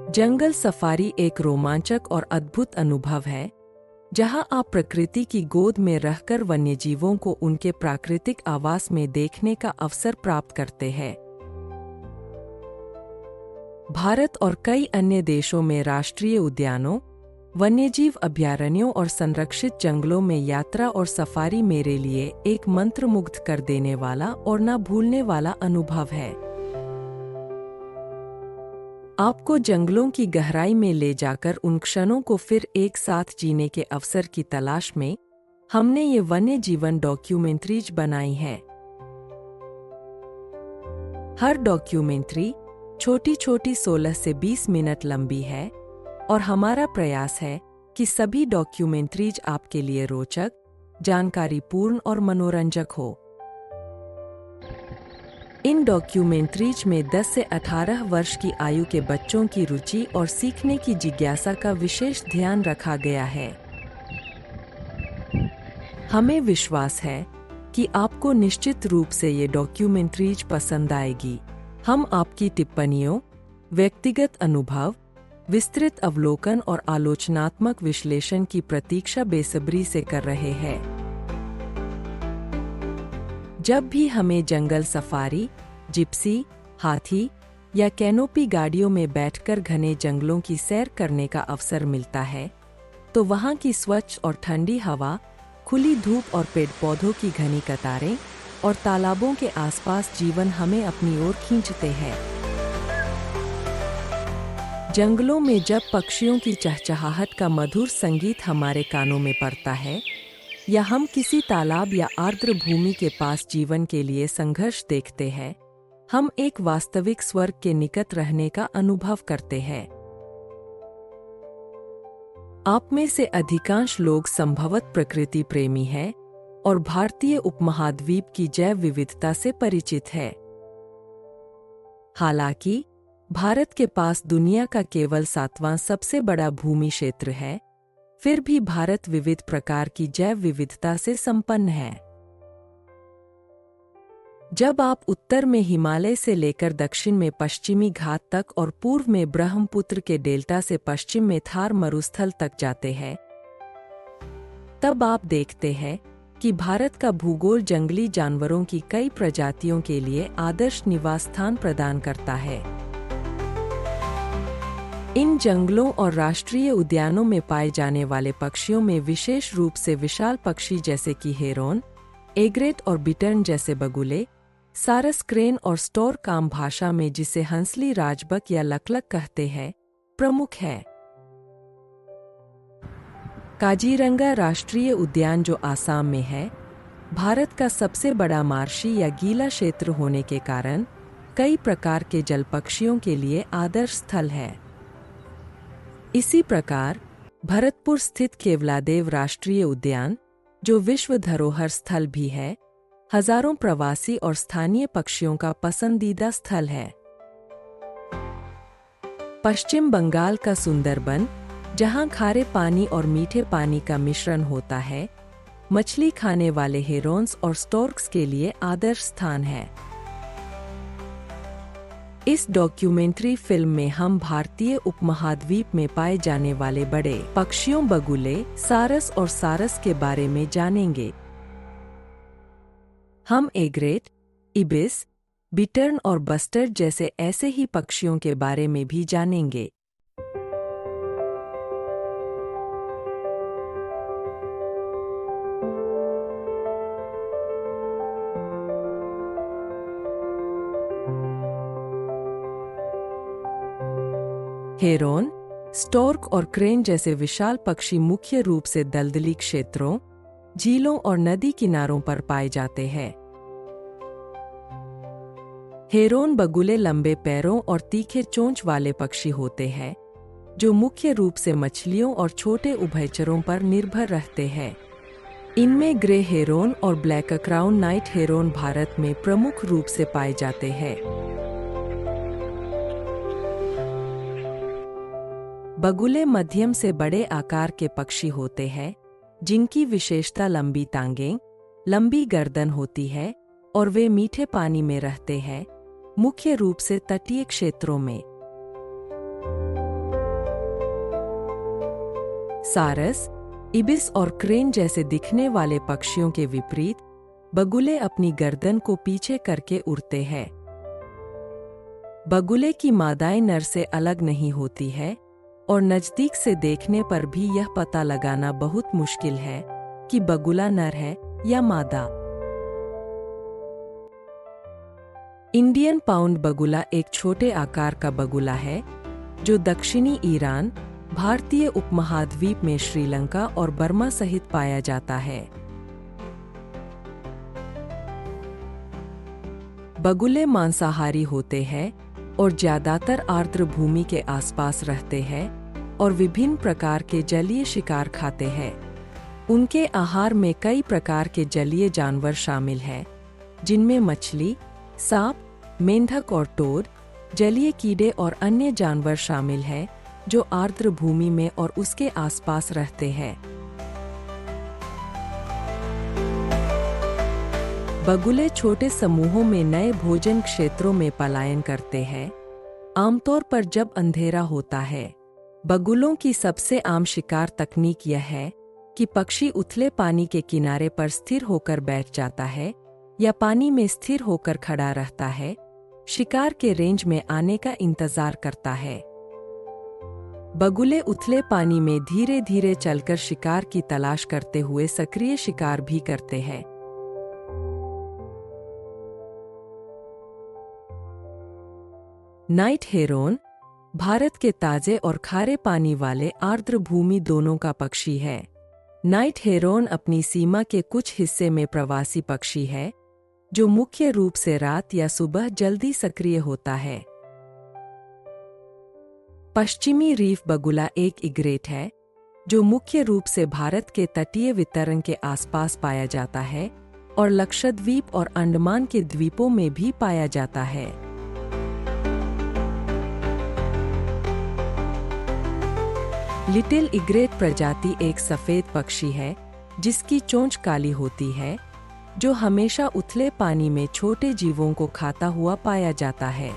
जंगल safari एक रोमांचक और अद्भुत अनुभव है, जहां आप प्रकृति की गोद में रहकर वन्यजीवों को उनके प्राकृतिक आवास में देखने का अवसर प्राप्त करते हैं। भारत और कई अन्य देशों में राष्ट्रीय उद्यानों, वन्यजीव अभयारण्यों और संरक्षित जंगलों में यात्रा और सफारी मेरे लिए एक मंत्रमुग्ध कर देने वाला और न भूलने वाला अनुभव है। आपको जंगलों की गहराई में ले जाकर उन क्षणों को फिर एक साथ जीने के अवसर की तलाश में हमने ये वन्य जीवन डॉक्यूमेंट्रीज बनाई है। हर डॉक्यूमेंट्री छोटी छोटी 16 से 20 मिनट लंबी है और हमारा प्रयास है कि सभी डॉक्यूमेंट्रीज आपके लिए रोचक, जानकारीपूर्ण और मनोरंजक हो। इन डॉक्यूमेंट्रीज में 10 से 18 वर्ष की आयु के बच्चों की रुचि और सीखने की जिज्ञासा का विशेष ध्यान रखा गया है। हमें विश्वास है कि आपको निश्चित रूप से ये डॉक्यूमेंट्रीज पसंद आएगी। हम आपकी टिप्पणियों, व्यक्तिगत अनुभव, विस्तृत अवलोकन और आलोचनात्मक विश्लेषण की प्रतीक्षा बेसब्री से कर रहे हैं। जब भी हमें जंगल सफारी, जिप्सी, हाथी या कैनोपी गाड़ियों में बैठकर घने जंगलों की सैर करने का अवसर मिलता है, तो वहाँ की स्वच्छ और ठंडी हवा, खुली धूप और पेड़ पौधों की घनी कतारें और तालाबों के आसपास जीवन हमें अपनी ओर खींचते हैं। जंगलों में जब पक्षियों की चहचहाहट का मधुर संगीत हमारे कानों में पड़ता है, या हम किसी तालाब या आर्द्र भूमि के पास जीवन के लिए संघर्ष देखते हैं, हम एक वास्तविक स्वर्ग के निकट रहने का अनुभव करते हैं। आप में से अधिकांश लोग संभवतः प्रकृति प्रेमी हैं और भारतीय उपमहाद्वीप की जैव विविधता से परिचित है। हालांकि भारत के पास दुनिया का केवल 7वां सबसे बड़ा भूमि क्षेत्र है, फिर भी भारत विविध प्रकार की जैव विविधता से संपन्न है। जब आप उत्तर में हिमालय से लेकर दक्षिण में पश्चिमी घाट तक और पूर्व में ब्रह्मपुत्र के डेल्टा से पश्चिम में थार मरुस्थल तक जाते हैं, तब आप देखते हैं कि भारत का भूगोल जंगली जानवरों की कई प्रजातियों के लिए आदर्श निवास स्थान प्रदान करता है। इन जंगलों और राष्ट्रीय उद्यानों में पाए जाने वाले पक्षियों में विशेष रूप से विशाल पक्षी जैसे कि हेरोन, एग्रेट और बिटर्न जैसे बगुले, सारस क्रेन और स्टोर्क आम भाषा में जिसे हंसली राजबक या लकलक कहते हैं, प्रमुख है। काजीरंगा राष्ट्रीय उद्यान, जो आसाम में है, भारत का सबसे बड़ा मार्शी या गीला क्षेत्र होने के कारण कई प्रकार के जल पक्षियों के लिए आदर्श स्थल है। इसी प्रकार भरतपुर स्थित केवलादेव राष्ट्रीय उद्यान, जो विश्व धरोहर स्थल भी है, हजारों प्रवासी और स्थानीय पक्षियों का पसंदीदा स्थल है। पश्चिम बंगाल का सुंदरबन, जहां खारे पानी और मीठे पानी का मिश्रण होता है, मछली खाने वाले हेरोन्स और स्टोर्क्स के लिए आदर्श स्थान है। इस डॉक्यूमेंट्री फिल्म में हम भारतीय उपमहाद्वीप में पाए जाने वाले बड़े पक्षियों बगुले, सारस और सारस के बारे में जानेंगे। हम एग्रेट, इबिस, बिटर्न और बस्टर्ड जैसे ऐसे ही पक्षियों के बारे में भी जानेंगे। हेरोन, स्टोर्क और क्रेन जैसे विशाल पक्षी मुख्य रूप से दलदली क्षेत्रों, झीलों और नदी किनारों पर पाए जाते हैं। हेरोन बगुले लंबे पैरों और तीखे चोंच वाले पक्षी होते हैं, जो मुख्य रूप से मछलियों और छोटे उभयचरों पर निर्भर रहते हैं। इनमें ग्रे हेरोन और black crown night Heron Bharat में प्रमुख रूप से पाए जाते हैं। बगुले मध्यम से बड़े आकार के पक्षी होते हैं, जिनकी विशेषता लंबी टांगें, लंबी गर्दन होती है और वे मीठे पानी में रहते हैं, मुख्य रूप से तटीय क्षेत्रों में। सारस, इबिस और क्रेन जैसे दिखने वाले पक्षियों के विपरीत बगुले अपनी गर्दन को पीछे करके उड़ते हैं। बगुले की मादाएं नर से अलग नहीं होती है और नजदीक से देखने पर भी यह पता लगाना बहुत मुश्किल है कि बगुला नर है या मादा। इंडियन पाउंड बगुला एक छोटे आकार का बगुला है जो दक्षिणी ईरान, भारतीय उपमहाद्वीप में श्रीलंका और बर्मा सहित पाया जाता है। बगुले मांसाहारी होते हैं और ज्यादातर आर्द्र भूमि के आसपास रहते हैं और विभिन्न प्रकार के जलीय शिकार खाते हैं। उनके आहार में कई प्रकार के जलीय जानवर शामिल हैं, जिनमें मछली, सांप, मेंढक और टोड, जलीय कीड़े और अन्य जानवर शामिल हैं जो आर्द्र भूमि में और उसके आसपास रहते हैं। बगुले छोटे समूहों में नए भोजन क्षेत्रों में पलायन करते हैं, आमतौर पर जब अंधेरा होता है। बगुलों की सबसे आम शिकार तकनीक यह है कि पक्षी उथले पानी के किनारे पर स्थिर होकर बैठ जाता है या पानी में स्थिर होकर खड़ा रहता है, शिकार के रेंज में आने का इंतजार करता है। बगुले उथले पानी में धीरे धीरे चलकर शिकार की तलाश करते हुए सक्रिय शिकार भी करते हैं। नाइट हेरोन भारत के ताजे और खारे पानी वाले आर्द्र भूमि दोनों का पक्षी है। नाइट हेरोन अपनी सीमा के कुछ हिस्से में प्रवासी पक्षी है जो मुख्य रूप से रात या सुबह जल्दी सक्रिय होता है। पश्चिमी रीफ बगुला एक इग्रेट है जो मुख्य रूप से भारत के तटीय वितरण के आसपास पाया जाता है और लक्षद्वीप और अंडमान के द्वीपों में भी पाया जाता है। लिटिल इग्रेट प्रजाति एक सफेद पक्षी है जिसकी चोंच काली होती है, जो हमेशा उथले पानी में छोटे जीवों को खाता हुआ पाया जाता है।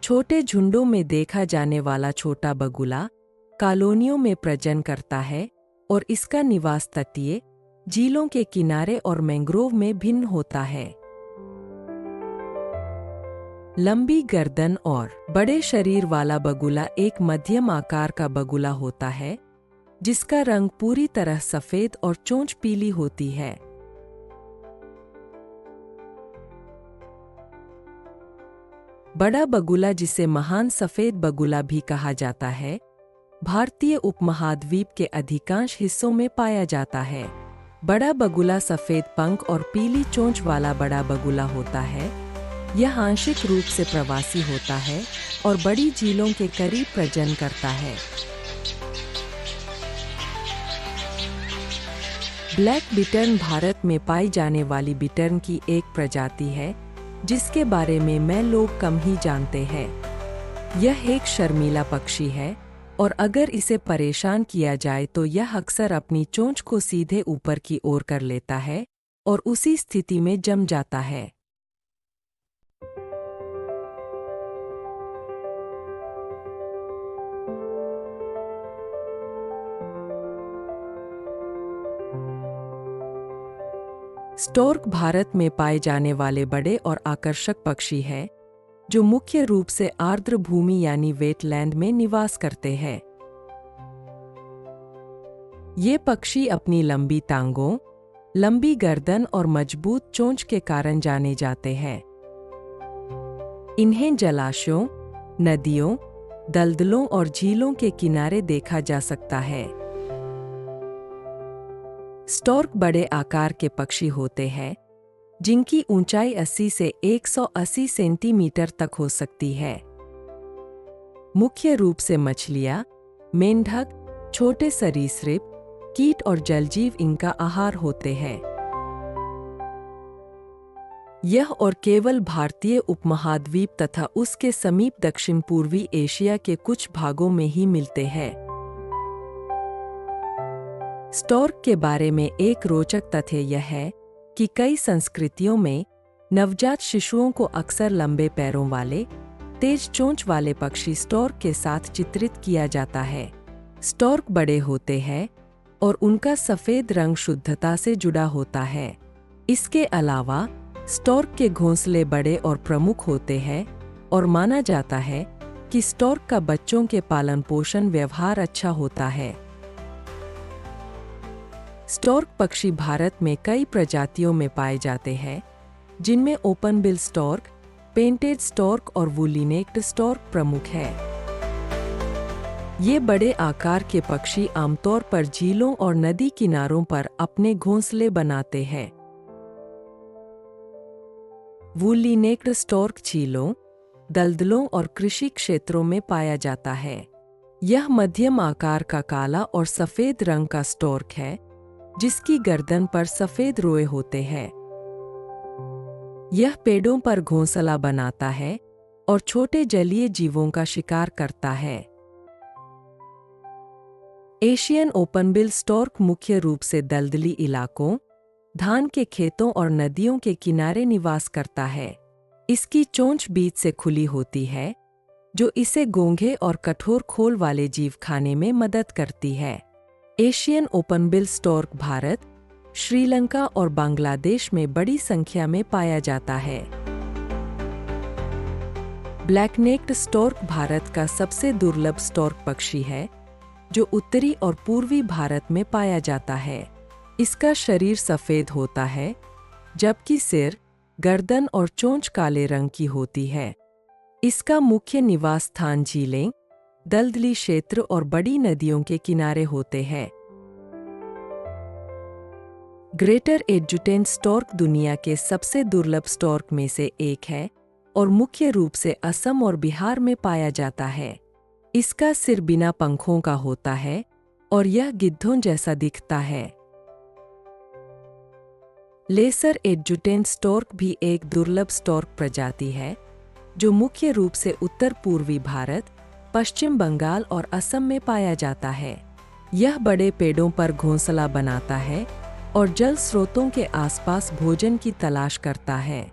छोटे झुंडों में देखा जाने वाला छोटा बगुला कॉलोनियों में प्रजनन करता है और इसका निवास तटीय, झीलों के किनारे और मैंग्रोव में भिन्न होता है। लंबी गर्दन और बड़े शरीर वाला बगुला एक मध्यम आकार का बगुला होता है जिसका रंग पूरी तरह सफेद और चोंच पीली होती है। बड़ा बगुला, जिसे महान सफेद बगुला भी कहा जाता है, भारतीय उपमहाद्वीप के अधिकांश हिस्सों में पाया जाता है। बड़ा बगुला सफेद पंख और पीली चोंच वाला बड़ा बगुला होता है। यह आंशिक रूप से प्रवासी होता है और बड़ी झीलों के करीब प्रजनन करता है। ब्लैक बिटर्न भारत में पाई जाने वाली बिटर्न की एक प्रजाति है जिसके बारे में लोग कम ही जानते हैं। यह एक शर्मीला पक्षी है और अगर इसे परेशान किया जाए तो यह अक्सर अपनी चोंच को सीधे ऊपर की ओर कर लेता है और उसी स्थिति में जम जाता है। स्टोर्क भारत में पाए जाने वाले बड़े और आकर्षक पक्षी है जो मुख्य रूप से आर्द्र भूमि यानी वेटलैंड में निवास करते हैं। ये पक्षी अपनी लंबी टांगों, लंबी गर्दन और मजबूत चोंच के कारण जाने जाते हैं। इन्हें जलाशयों, नदियों, दलदलों और झीलों के किनारे देखा जा सकता है। स्टोर्क बड़े आकार के पक्षी होते हैं जिनकी ऊंचाई 80 से 180 सेंटीमीटर तक हो सकती है। मुख्य रूप से मछलियां, मेंढक, छोटे सरीसृप, कीट और जलजीव इनका आहार होते हैं। यह और केवल भारतीय उपमहाद्वीप तथा उसके समीप दक्षिण पूर्वी एशिया के कुछ भागों में ही मिलते हैं। स्टोर्क के बारे में एक रोचक तथ्य यह है कि कई संस्कृतियों में नवजात शिशुओं को अक्सर लंबे पैरों वाले, तेज चोंच वाले पक्षी स्टोर्क के साथ चित्रित किया जाता है। स्टॉर्क बड़े होते हैं और उनका सफेद रंग शुद्धता से जुड़ा होता है। इसके अलावा स्टॉर्क के घोंसले बड़े और प्रमुख होते हैं और माना जाता है कि स्टॉर्क का बच्चों के पालन पोषण व्यवहार अच्छा होता है। स्टॉर्क पक्षी भारत में कई प्रजातियों में पाए जाते हैं, जिनमें open bill stork, painted stork और वूली नेक्ड स्टॉर्क प्रमुख है। ये बड़े आकार के पक्षी आमतौर पर झीलों और नदी किनारों पर अपने घोंसले बनाते हैं। वूली नेक्ड स्टॉर्क झीलों, दलदलों और कृषि क्षेत्रों में पाया जाता है। यह मध्यम आकार का काला और सफेद रंग का स्टॉर्क है, जिसकी गर्दन पर सफेद रोए होते हैं। यह पेड़ों पर घोंसला बनाता है और छोटे जलीय जीवों का शिकार करता है। एशियन ओपनबिल स्टॉर्क मुख्य रूप से दलदली इलाकों, धान के खेतों और नदियों के किनारे निवास करता है। इसकी चोंच बीच से खुली होती है, जो इसे गोंघे और कठोर खोल वाले जीव खाने में मदद करती है। एशियन ओपनबिल स्टॉर्क भारत, श्रीलंका और बांग्लादेश में बड़ी संख्या में पाया जाता है। ब्लैक नेक्ड स्टॉर्क भारत का सबसे दुर्लभ स्टॉर्क पक्षी है, जो उत्तरी और पूर्वी भारत में पाया जाता है। इसका शरीर सफेद होता है, जबकि सिर, गर्दन और चोंच काले रंग की होती है। इसका मुख्य निवास स्थान झीलें, दलदली क्षेत्र और बड़ी नदियों के किनारे होते हैं। ग्रेटर एड्जुटेन स्टॉर्क दुनिया के सबसे दुर्लभ स्टॉर्क में से एक है और मुख्य रूप से असम और बिहार में पाया जाता है। इसका सिर बिना पंखों का होता है और यह गिद्धों जैसा दिखता है। लेसर एड्जुटेन स्टॉर्क भी एक दुर्लभ स्टॉर्क प्रजाति है, जो मुख्य रूप से उत्तर पूर्वी भारत, पश्चिम बंगाल और असम में पाया जाता है। यह बड़े पेड़ों पर घोंसला बनाता है और जल स्रोतों के आसपास भोजन की तलाश करता है।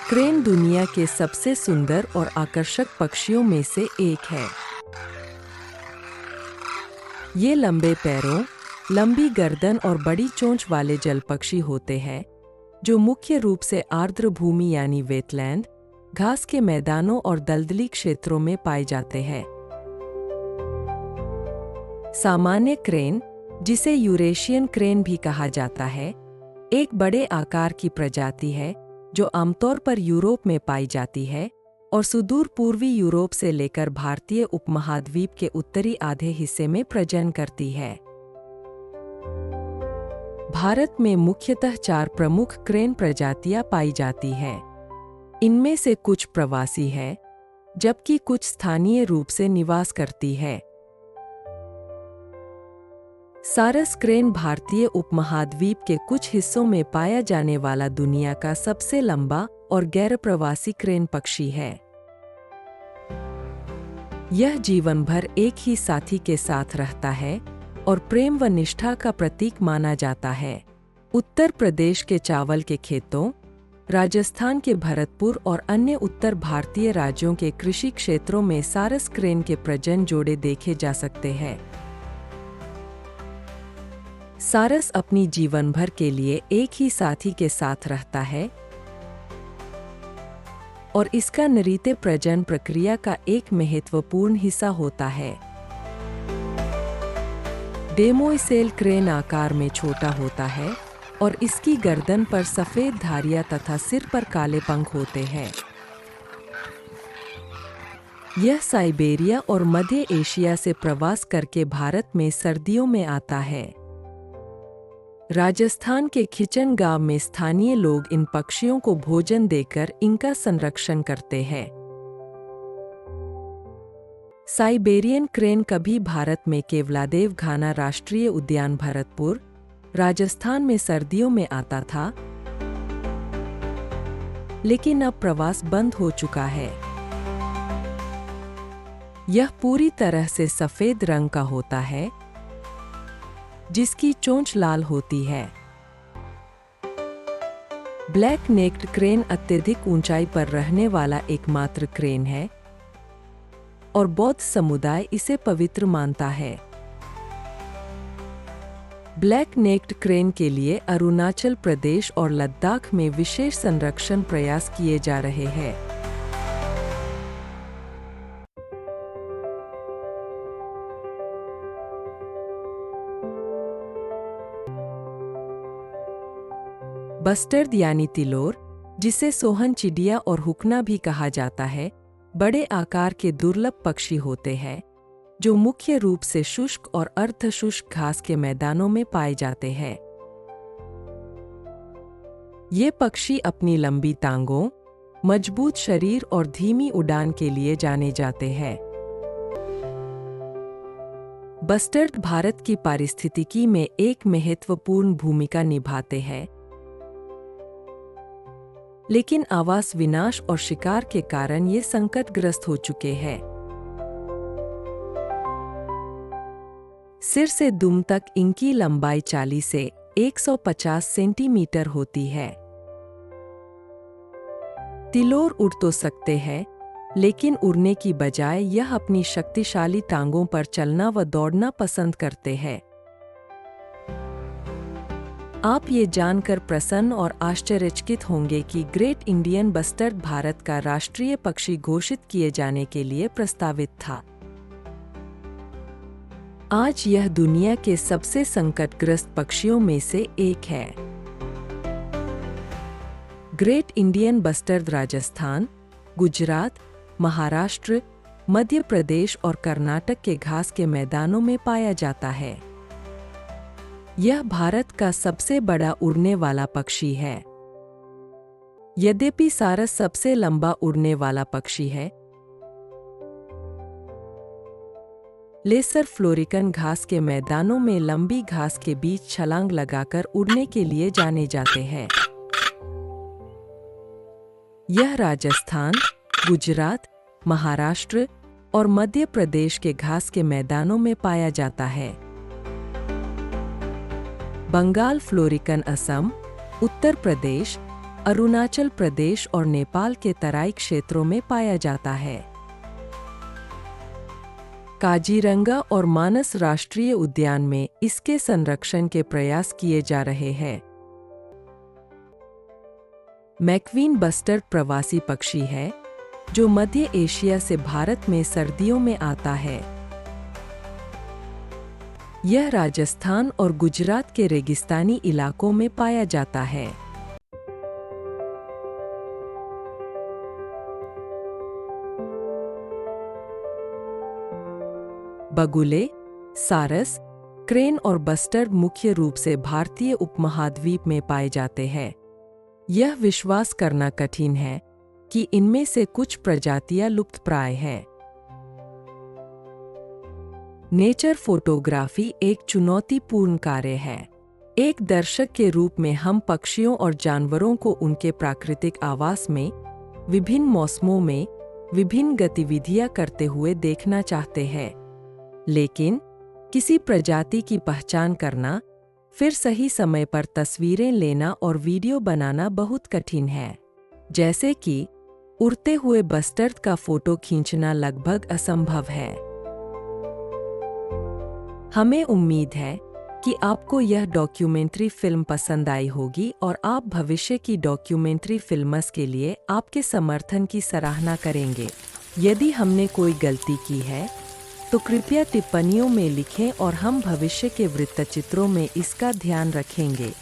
क्रेन दुनिया के सबसे सुंदर और आकर्षक पक्षियों में से एक है। ये लंबे पैरों, लंबी गर्दन और बड़ी चोंच वाले जल पक्षी होते हैं, जो मुख्य रूप से आर्द्र भूमि यानी वेटलैंड, घास के मैदानों और दलदली क्षेत्रों में पाए जाते हैं। सामान्य क्रेन, जिसे यूरेशियन क्रेन भी कहा जाता है, एक बड़े आकार की प्रजाति है जो आमतौर पर यूरोप में पाई जाती है और सुदूर पूर्वी यूरोप से लेकर भारतीय उपमहाद्वीप के उत्तरी आधे हिस्से में प्रजनन करती है। भारत में मुख्यतः 4 प्रमुख क्रेन प्रजातियां पाई जाती हैं। इनमें से कुछ प्रवासी है, जबकि कुछ स्थानीय रूप से निवास करती है। सारस क्रेन भारतीय उपमहाद्वीप के कुछ हिस्सों में पाया जाने वाला दुनिया का सबसे लंबा और गैर प्रवासी क्रेन पक्षी है। यह जीवन भर एक ही साथी के साथ रहता है और प्रेम व निष्ठा का प्रतीक माना जाता है। उत्तर प्रदेश के चावल के खेतों, राजस्थान के भरतपुर और अन्य उत्तर भारतीय राज्यों के कृषि क्षेत्रों में सारस क्रेन के प्रजनन जोड़े देखे जा सकते हैं। सारस अपनी जीवन भर के लिए एक ही साथी के साथ रहता है और इसका नृत्य प्रजनन प्रक्रिया का एक महत्वपूर्ण हिस्सा होता है। डेमोइसेल क्रेन आकार में छोटा होता है और इसकी गर्दन पर सफेद धारियां तथा सिर पर काले पंख होते हैं। यह साइबेरिया और मध्य एशिया से प्रवास करके भारत में सर्दियों में आता है। राजस्थान के खिचन गांव में स्थानीय लोग इन पक्षियों को भोजन देकर इनका संरक्षण करते हैं। साइबेरियन क्रेन कभी भारत में केवलादेव घाना राष्ट्रीय उद्यान भरतपुर, राजस्थान में सर्दियों में आता था, लेकिन अब प्रवास बंद हो चुका है। यह पूरी तरह से सफेद रंग का होता है जिसकी चोंच लाल होती है। ब्लैक नेक्ड क्रेन अत्यधिक ऊंचाई पर रहने वाला एकमात्र क्रेन है और बौद्ध समुदाय इसे पवित्र मानता है। ब्लैक नेक्ड क्रेन के लिए अरुणाचल प्रदेश और लद्दाख में विशेष संरक्षण प्रयास किए जा रहे हैं। बस्टर्ड यानी तिलोर, जिसे सोहन चिड़िया और हुकना भी कहा जाता है, बड़े आकार के दुर्लभ पक्षी होते हैं जो मुख्य रूप से शुष्क और अर्धशुष्क घास के मैदानों में पाए जाते हैं। ये पक्षी अपनी लंबी टांगों, मजबूत शरीर और धीमी उड़ान के लिए जाने जाते हैं। बस्टर्ड भारत की पारिस्थितिकी में एक महत्वपूर्ण भूमिका निभाते हैं, लेकिन आवास विनाश और शिकार के कारण ये संकटग्रस्त हो चुके हैं। सिर से दुम तक इनकी लंबाई 40 से 150 सेंटीमीटर होती है। तिलोर उड़ तो सकते हैं, लेकिन उड़ने की बजाय यह अपनी शक्तिशाली टांगों पर चलना व दौड़ना पसंद करते हैं। आप ये जानकर प्रसन्न और आश्चर्यचकित होंगे कि ग्रेट इंडियन बस्टर्ड भारत का राष्ट्रीय पक्षी घोषित किए जाने के लिए प्रस्तावित था। आज यह दुनिया के सबसे संकटग्रस्त पक्षियों में से एक है। Great Indian bustard Rajasthan, Gujarat, Maharashtra, Madhya Pradesh और कर्नाटक के घास के मैदानों में पाया जाता है। यह भारत का सबसे बड़ा उड़ने वाला पक्षी है। यद्यपि सारस सबसे लंबा उड़ने वाला पक्षी है, लेसर फ्लोरिकन घास के मैदानों में लंबी घास के बीच छलांग लगाकर उड़ने के लिए जाने जाते हैं। यह राजस्थान, गुजरात, महाराष्ट्र और मध्य प्रदेश के घास के मैदानों में पाया जाता है। बंगाल फ्लोरिकन असम, उत्तर प्रदेश, अरुणाचल प्रदेश और नेपाल के तराई क्षेत्रों में पाया जाता है। काजीरंगा और मानस राष्ट्रीय उद्यान में इसके संरक्षण के प्रयास किए जा रहे हैं। मैक्वीन बस्टर्ड प्रवासी पक्षी है जो मध्य एशिया से भारत में सर्दियों में आता है। यह राजस्थान और गुजरात के रेगिस्तानी इलाकों में पाया जाता है। बगुले, सारस, क्रेन और बस्टर्ड मुख्य रूप से भारतीय उपमहाद्वीप में पाए जाते हैं। यह विश्वास करना कठिन है कि इनमें से कुछ प्रजातियां लुप्तप्राय हैं। नेचर फोटोग्राफी एक चुनौतीपूर्ण कार्य है। एक दर्शक के रूप में हम पक्षियों और जानवरों को उनके प्राकृतिक आवास में, विभिन्न मौसमों में, विभिन्न गतिविधियां करते हुए देखना चाहते हैं। लेकिन किसी प्रजाति की पहचान करना, फिर सही समय पर तस्वीरें लेना और वीडियो बनाना बहुत कठिन है। जैसे कि उड़ते हुए बस्टर्ड का फोटो खींचना लगभग असंभव है। हमें उम्मीद है कि आपको यह डॉक्यूमेंट्री फिल्म पसंद आई होगी और आप भविष्य की डॉक्यूमेंट्री फिल्म्स के लिए आपके समर्थन की सराहना करेंगे। यदि हमने कोई गलती की है तो कृपया टिप्पणियों में लिखें और हम भविष्य के वृत्तचित्रों में इसका ध्यान रखेंगे।